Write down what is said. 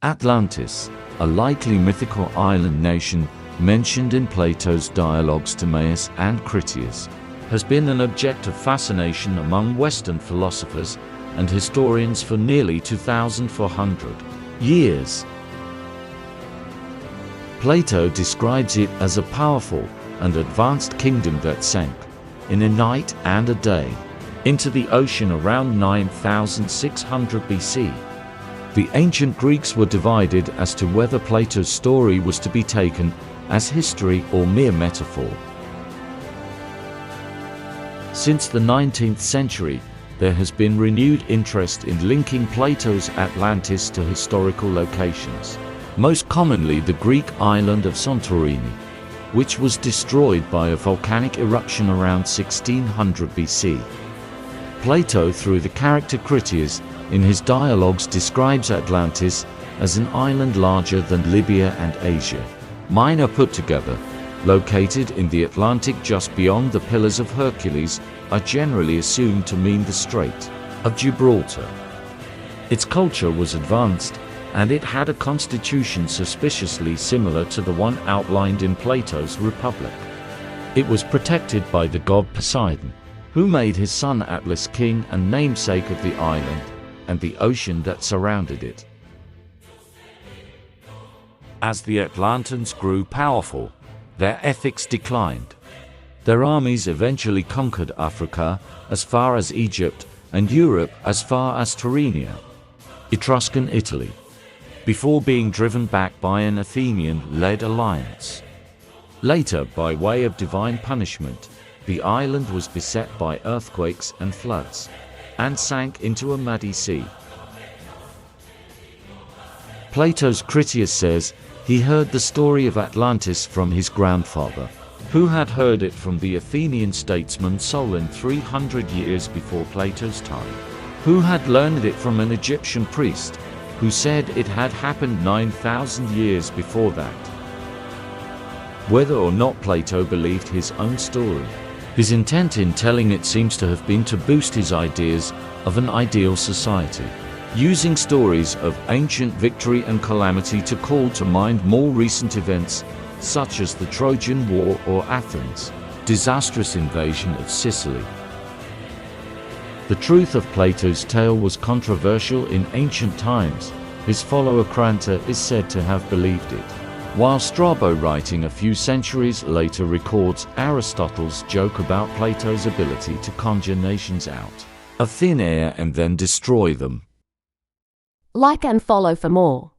Atlantis, a likely mythical island nation mentioned in Plato's dialogues Timaeus and Critias, has been an object of fascination among Western philosophers and historians for nearly 2,400 years. Plato describes it as a powerful and advanced kingdom that sank, in a night and a day, into the ocean around 9600 BC. The ancient Greeks were divided as to whether Plato's story was to be taken as history or mere metaphor. Since the 19th century, there has been renewed interest in linking Plato's Atlantis to historical locations, most commonly the Greek island of Santorini, which was destroyed by a volcanic eruption around 1600 BC. Plato, through the character Critias, in his dialogues describes Atlantis as an island larger than Libya and Asia Minor put together, located in the Atlantic just beyond the Pillars of Hercules, are generally assumed to mean the Strait of Gibraltar. Its culture was advanced, and it had a constitution suspiciously similar to the one outlined in Plato's Republic. It was protected by the god Poseidon, who made his son Atlas king and namesake of the island and the ocean that surrounded it. As the Atlanteans grew powerful, their ethics declined. Their armies eventually conquered Africa as far as Egypt and Europe as far as Tyrrhenia, Etruscan Italy, before being driven back by an Athenian-led alliance. Later, by way of divine punishment, the island was beset by earthquakes and floods, and sank into a muddy sea. Plato's Critias says he heard the story of Atlantis from his grandfather, who had heard it from the Athenian statesman Solon 300 years before Plato's time, who had learned it from an Egyptian priest, who said it had happened 9,000 years before that. Whether or not Plato believed his own story, his intent in telling it seems to have been to boost his ideas of an ideal society, using stories of ancient victory and calamity to call to mind more recent events, such as the Trojan War or Athens' disastrous invasion of Sicily. The truth of Plato's tale was controversial in ancient times. His follower Cranta is said to have believed it, while Strabo, writing a few centuries later, records Aristotle's joke about Plato's ability to conjure nations out of thin air and then destroy them. Like and follow for more.